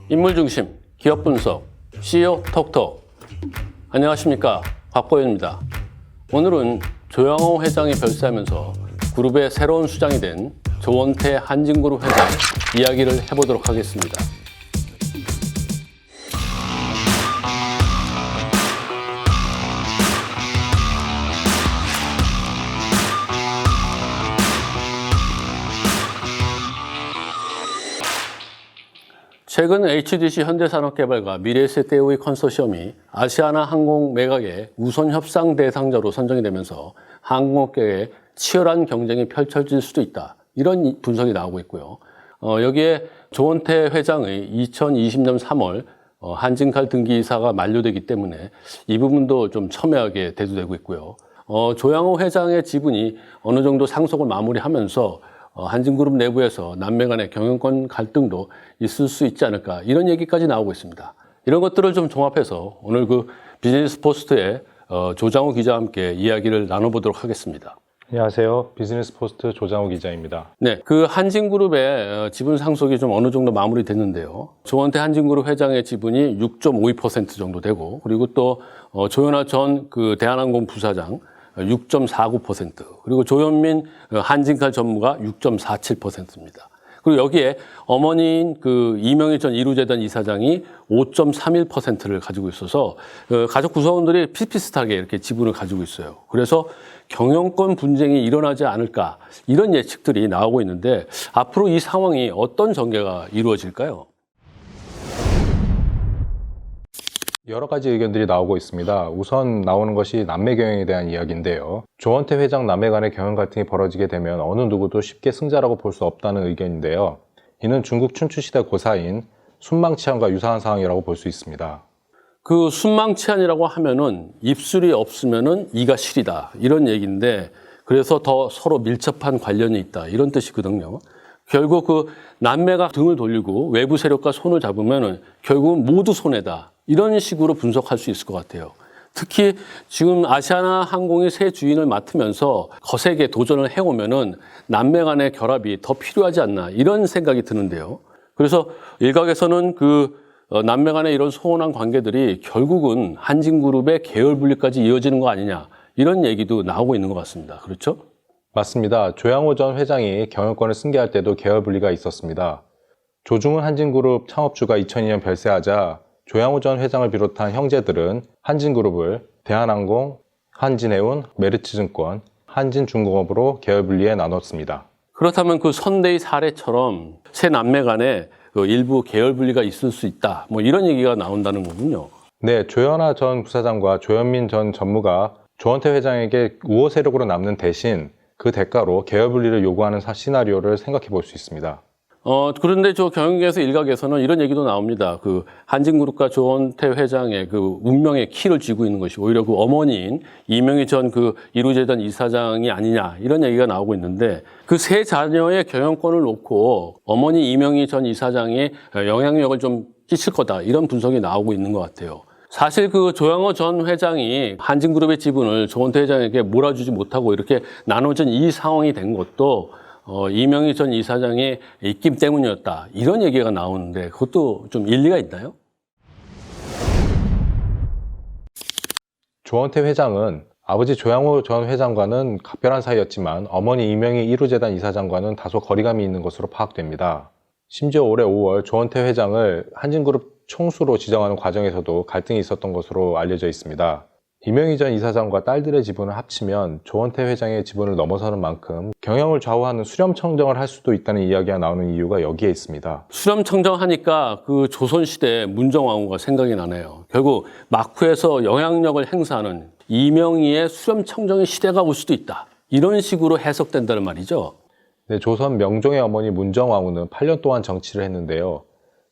인물중심, 기업분석, CEO 톡톡. 안녕하십니까, 박보현입니다. 오늘은 조양호 회장이 별세하면서 그룹의 새로운 수장이 된 조원태 한진그룹 회장 이야기를 해보도록 하겠습니다. 최근 HDC 현대산업개발과 미래세대의 컨소시엄이 아시아나항공 매각의 우선 협상 대상자로 선정이 되면서 항공업계에 치열한 경쟁이 펼쳐질 수도 있다. 이런 분석이 나오고 있고요. 여기에 조원태 회장의 2020년 3월 한진칼 등기 이사가 만료되기 때문에 이 부분도 좀 첨예하게 대두되고 있고요. 조양호 회장의 지분이 어느 정도 상속을 마무리하면서 한진그룹 내부에서 남매 간의 경영권 갈등도 있을 수 있지 않을까, 이런 얘기까지 나오고 있습니다. 이런 것들을 좀 종합해서 오늘 그 비즈니스 포스트의 조장호 기자와 함께 이야기를 나눠보도록 하겠습니다. 안녕하세요. 비즈니스 포스트 조장호 기자입니다. 네, 그 한진그룹의 지분 상속이 좀 어느 정도 마무리됐는데요. 조원태 한진그룹 회장의 지분이 6.52% 정도 되고, 그리고 또 조현아 전 그 대한항공 부사장 6.49%, 그리고 조현민 한진칼 전무가 6.47%입니다. 그리고 여기에 어머니인 그 이명희 전 이루재단 이사장이 5.31%를 가지고 있어서 가족 구성원들이 비슷비슷하게 이렇게 지분을 가지고 있어요. 그래서 경영권 분쟁이 일어나지 않을까, 이런 예측들이 나오고 있는데 앞으로 이 상황이 어떤 전개가 이루어질까요? 여러 가지 의견들이 나오고 있습니다. 우선 나오는 것이 남매 경영에 대한 이야기인데요. 조원태 회장 남매 간의 경영 갈등이 벌어지게 되면 어느 누구도 쉽게 승자라고 볼 수 없다는 의견인데요. 이는 중국 춘추시대 고사인 순망치안과 유사한 상황이라고 볼 수 있습니다. 그 순망치안이라고 하면은 입술이 없으면은 이가 시리다, 이런 얘기인데, 그래서 더 서로 밀접한 관련이 있다, 이런 뜻이거든요. 결국 그 남매가 등을 돌리고 외부 세력과 손을 잡으면은 결국은 모두 손해다, 이런 식으로 분석할 수 있을 것 같아요. 특히 지금 아시아나항공이 새 주인을 맡으면서 거세게 도전을 해오면은 남매 간의 결합이 더 필요하지 않나, 이런 생각이 드는데요. 그래서 일각에서는 그 남매 간의 이런 소원한 관계들이 결국은 한진그룹의 계열 분리까지 이어지는 거 아니냐, 이런 얘기도 나오고 있는 것 같습니다. 그렇죠? 맞습니다. 조양호 전 회장이 경영권을 승계할 때도 계열 분리가 있었습니다. 조중훈 한진그룹 창업주가 2002년 별세하자 조양호 전 회장을 비롯한 형제들은 한진그룹을 대한항공, 한진해운, 메리츠증권, 한진중공업으로 계열 분리해 나눴습니다. 그렇다면 그 선대의 사례처럼 새 남매 간에 그 일부 계열 분리가 있을 수 있다, 뭐 이런 얘기가 나온다는 거군요. 네, 조현아 전 부사장과 조현민 전 전무가 조원태 회장에게 우호 세력으로 남는 대신 그 대가로 계열 분리를 요구하는 시나리오를 생각해 볼 수 있습니다. 그런데 저 경영계에서 일각에서는 이런 얘기도 나옵니다. 그 한진그룹과 조원태 회장의 그 운명의 키를 쥐고 있는 것이 오히려 그 어머니인 이명희 전 그 이루재단 이사장이 아니냐, 이런 얘기가 나오고 있는데, 그 세 자녀의 경영권을 놓고 어머니 이명희 전 이사장이 영향력을 좀 끼칠 거다, 이런 분석이 나오고 있는 것 같아요. 사실 그 조양호 전 회장이 한진그룹의 지분을 조원태 회장에게 몰아주지 못하고 이렇게 나눠진 이 상황이 된 것도 이명희 전 이사장의 입김 때문이었다, 이런 얘기가 나오는데 그것도 좀 일리가 있나요? 조원태 회장은 아버지 조양호 전 회장과는 각별한 사이였지만 어머니 이명희 이루재단 이사장과는 다소 거리감이 있는 것으로 파악됩니다. 심지어 올해 5월 조원태 회장을 한진그룹 총수로 지정하는 과정에서도 갈등이 있었던 것으로 알려져 있습니다. 이명희 전 이사장과 딸들의 지분을 합치면 조원태 회장의 지분을 넘어서는 만큼 경영을 좌우하는 수렴청정을 할 수도 있다는 이야기가 나오는 이유가 여기에 있습니다. 수렴청정하니까 그 조선시대 문정왕후가 생각이 나네요. 결국 막후에서 영향력을 행사하는 이명희의 수렴청정의 시대가 올 수도 있다, 이런 식으로 해석된다는 말이죠. 네, 조선 명종의 어머니 문정왕후는 8년 동안 정치를 했는데요.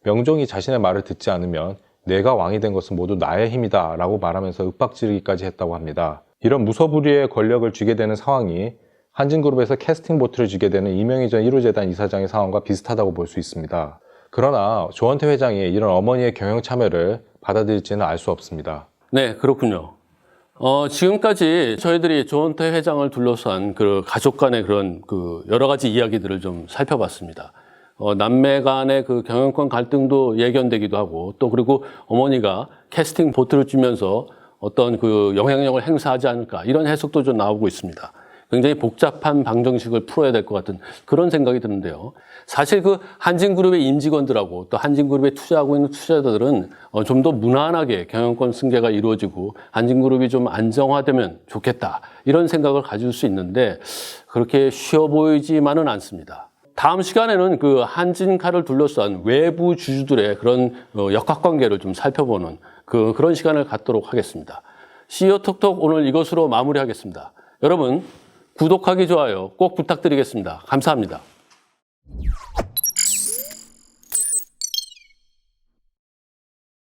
명종이 자신의 말을 듣지 않으면 내가 왕이 된 것은 모두 나의 힘이다 라고 말하면서 윽박지르기까지 했다고 합니다. 이런 무소불위의 권력을 쥐게 되는 상황이 한진그룹에서 캐스팅 보트를 쥐게 되는 이명희 전 이루재단 이사장의 상황과 비슷하다고 볼 수 있습니다. 그러나 조원태 회장이 이런 어머니의 경영 참여를 받아들일지는 알 수 없습니다. 네, 그렇군요. 지금까지 저희들이 조원태 회장을 둘러싼 그 가족 간의 그런 그 여러 가지 이야기들을 좀 살펴봤습니다. 남매 간의 그 경영권 갈등도 예견되기도 하고 또 그리고 어머니가 캐스팅 보트를 주면서 어떤 그 영향력을 행사하지 않을까 이런 해석도 좀 나오고 있습니다. 굉장히 복잡한 방정식을 풀어야 될 것 같은 그런 생각이 드는데요. 사실 그 한진그룹의 임직원들하고 또 한진그룹에 투자하고 있는 투자자들은 좀 더 무난하게 경영권 승계가 이루어지고 한진그룹이 좀 안정화되면 좋겠다 이런 생각을 가질 수 있는데 그렇게 쉬워 보이지만은 않습니다. 다음 시간에는 그 한진카를 둘러싼 외부 주주들의 그런 역학관계를 좀 살펴보는 그런 시간을 갖도록 하겠습니다. CEO 톡톡 오늘 이것으로 마무리하겠습니다. 여러분 구독하기, 좋아요 꼭 부탁드리겠습니다. 감사합니다.